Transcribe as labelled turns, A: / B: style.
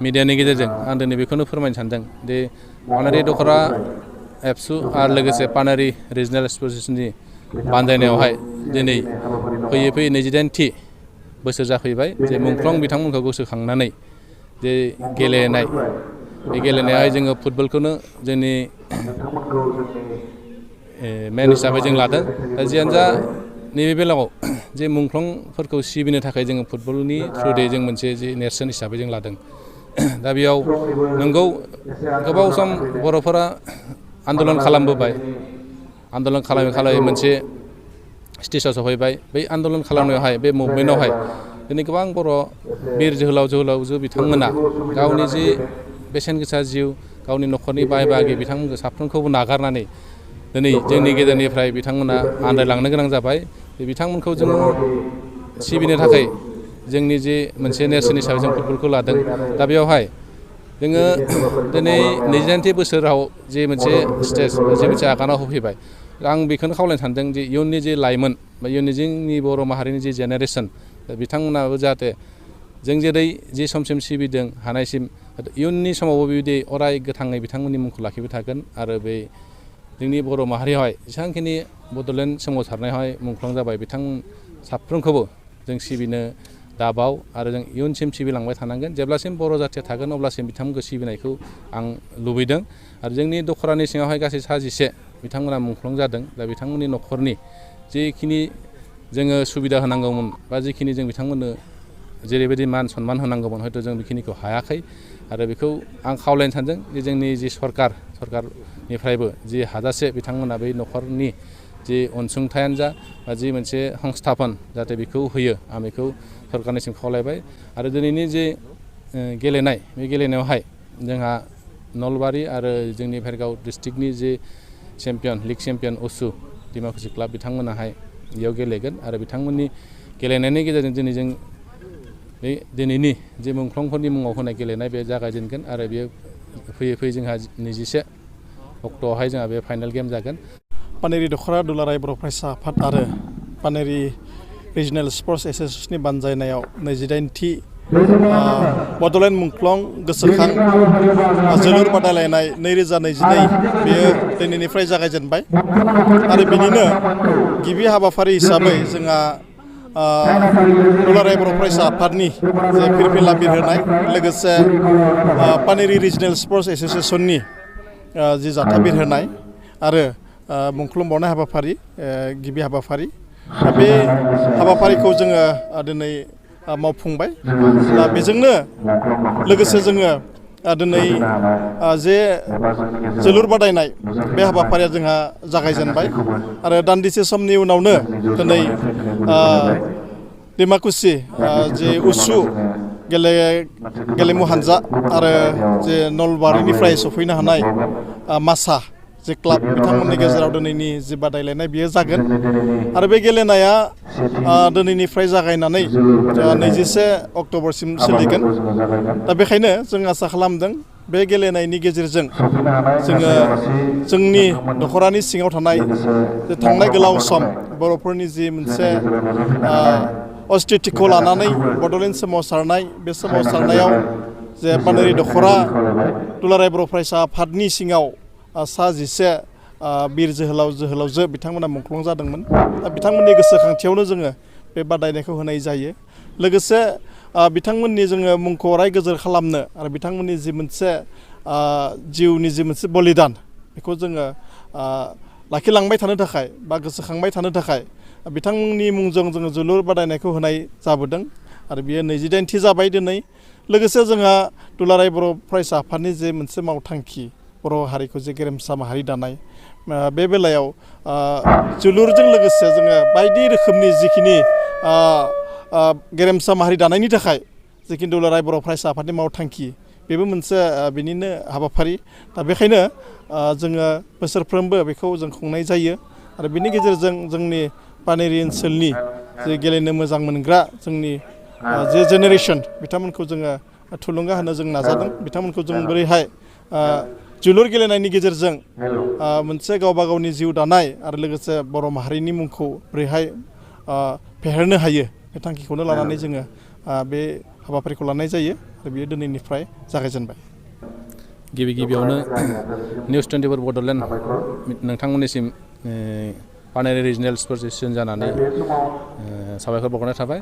A: मिडियानि गेजेरजों आं दिनै बेखौनो फोरमायनो सानदों दि पानेरि दख'रा एबसु आरो लोगोसे पानेरि रिजनेल एसोसिएशननि बानजायनायावहाय दिनै फैयै 28थि बोसोर जाफैबाय जे मुंख्लं बिथांमोनखौ गोसोखांनानै जे गेलेनाय बे गेलेनायावहाय जोङो फुटबलखौनो जोंनि मेन हिसाबै जों लादों दा जियानो जा नैबे बेलायाव जे मुंख्लंफोरखौ सिबिनो थाखाय जोङो फुटबलनि थ्रुयै जों मोनसे जे नेरसोन हिसाबै जों लादों दा बेयाव नंगौ गोबाव सम बर'फोरा आन्दलन खालामबोबाय आन्दलन खालामै मोनसे स्टेजाव सफैबाय बै आन्दलन खालामनायावहाय बे मुभमेन्टआवहाय दिनै गोबां बर' बिर जोहोलावजो बिथांमोना गावनि जि बेसेन गोसा जिउ गावनि न'खरनि बाय बाहागि बिथांमोनखौ साफ्रोमखौबो नागारनानै दिनै जोंनि गेजेरनिफ्राय बिथांमोना आन्दायलांनो गोनां जाबाय बिथांमोनखौ जोङो सिबिनो थाखाय जोंनि जे मोनसे नेरसोन हिसाबै जों फुटबलखौ लादों दा बेयावहाय जोङो दिनै 29थि बोसोराव जे मोनसे स्टेज जे मोनसे आगानाव होफैबाय आं बेखौनो खावलायनो सानदों जे इयुननि जे लाइमोन बा इयुननि जोंनि बर' माहारिनि जे जेनेरेसन बिथांमोनाबो जाहाथे जों जेरै जि समसिम सिबिदों हानायसिम इयुननि समावबो बेबायदि अराय गोथाङै बिथांमोननि मुंखौ लाखिबाय थागोन आरो बे जोंनि बर' माहारियावहाय जेसेबांखिनि बड'लेण्ड सोमावसारनायावहाय मुंख्लं जाबाय बिथांमोन साफ्रोमखौबो जों सिबिनो दाबाव आरो जों इयुनसिम सिबिलांबाय थानांगोन जेब्लासिम बर' जाथिया थागोन अब्लासिम बिथांमोनखौ सिबिनायखौ आं लुबैदों आरो जोंनि दख'रानि सिङावहाय गासै 16 बिथांमोना मुंख्लं जादों दा बिथांमोननि न'खरनि जिखिनि जोङो सुबिदा होनांगौमोन बा जिखिनि जों बिथांमोननो जेरैबायदि मान सनमान होनांगौमोन हयथ' जों बेखिनिखौ हायाखै आरो बेखौ आं खावलायनो सानदों जे जोंनि जि सरकारनिफ्रायबो जि हाजासे बिथांमोना बै न'खरनि जि अनसुंथायानो जा बा जि मोनसे संस्थापन जाहाथे बेखौ होयो आं बेखौ सरकारनिसिम खावलायबाय आरो दिनैनि जे गेलेनाय बे गेलेनायावहाय जोंहा नलबारि आरो जोंनि भेरगाव डिस्ट्रिक्टनि जे चेम्पियन लिग चेम्पियन उसु डिमाकुसि क्लाब बिथांमोनाहाय बेयाव गेलेगोन आरो बिथांमोननि गेलेनायनि गेजेरजों दिनै जों बे दिनैनि जे मुंख्लंफोरनि मुङाव होनाय गेलेनाय बे जागायजेनगोन आरो बेयो फैयै जोंहा 21 अक्ट'आवहाय जोंहा बे फाइनाल गेम जागोन
B: पानेरि दख'रा दुलाराय बर' फरायसा आफाद आरो पानेरि रिजनेल स्पर्ट्स एसोसिएशननि बानजायनायाव 28थि बड'लेण्ड मुंख्लं गोसोखां जोलुर बादायलायनाय 2022 बेयो दिनैनिफ्राय जागायजेनबाय आरो बिनिनो गिबि हाबाफारि हिसाबै जोंहा दुलाराय बर' फरायसा आफादनि जे फिरफिला बिरहोनाय लोगोसे पानेरि रिजनेल स्पर्ट्स एसोसिएशननि जि जाथा बिरहोनाय आरो मुंख्लं बावनाय हाबाफारि गिबि हाबाफारि बे हाबाफारिखौ जोङो दिनै मावफुंबाय दा बेजोंनो लोगोसे जोङो दिनै जे जोलुर बादायनाय बे हाबाफारिया जोंहा जागायजेनबाय आरो दान्दिसे समनि उनावनो दिनै डिमाकुसि जे उसु गेलेमु हानजा आरो जे नलबारिनिफ्राय सफैनो हानाय मासा जे क्लाब बिथांमोननि गेजेराव दिनैनि जि बादायलायनाय बेयो जागोन आरो बे गेलेनाया दिनैनिफ्राय जागायनानै 21 अक्ट'बरसिम सोलिगोन दा बेखायनो जों आसा खालामदों बे गेलेनायनि गेजेरजों जोङो जोंनि दख'रानि सिङाव थानाय जे थांनाय गोलाव सम बर'फोरनि जि मोनसे अस्तित्वखौ लानानै बड'लेण्ड सोमावसारनाय बे सोमावसारनायाव जे पानेरि दख'रा दुलाराय बर' फरायसा आफादनि सिङाव 16 बिर जोहोलावजो बिथांमोना मुंख्लं जादोंमोन दा बिथांमोननि गोसोखांथियावनो जोङो बे बादायनायखौ होनाय जायो लोगोसे बिथांमोननि जोङो मुंखौ अराय गोजोर खालामनो आरो बिथांमोननि जि मोनसे जिउनि जि मोनसे बलिदान बेखौ जोङो लाखिलांबाय थानो थाखाय बा गोसोखांबाय थानो थाखाय बिथांमोननि मुंजों जोङो जोलुर बादायनायखौ होनाय जाबोदों आरो बियो 28थि जाबाय दिनै लोगोसे जोंहा दुलाराय बर' फरायसा आफादनि जे मोनसे मावथांखि बर' हारिखौ जे गेरेमसा माहारि दानाय बे बेलायाव जोलुरजों लोगोसे जोङो बायदि रोखोमनि जिखिनि गेरेमसा माहारि दानायनि थाखाय जिखिनि दुलाराय बर' फरायसा आफादनि मावथांखि बेबो मोनसे बिनिनो हाबाफारि दा बेखायनो जोङो बोसोरफ्रोमबो बेखौ जों खुंनाय जायो आरो बिनि गेजेरजों जोंनि पानेरि ओनसोलनि जे गेलेनो मोजां मोनग्रा जोंनि जे जेनेरेसन बिथांमोनखौ जोङो थुलुंगा होनो जों नाजादों बिथांमोनखौ जों बोरैहाय जोलुर गेलेनायनि गेजेरजों मोनसे गावबा गावनि जिउ दानाय आरो लोगोसे बर' माहारिनि मुंखौ बोरैहाय फेहेरनो हायो बे थांखिखौनो लानानै जोङो बे हाबाफारिखौ लानाय जायो आरो बेयो दिनैनिफ्राय जागायजेनबाय।
A: गिबियावनो निउस 24 बड'लेण्ड नोंथांमोननिसिम पानेरि रिजनेल प्रेसिडेन्ट जानानै साबायखर बावहरनाय थाबाय।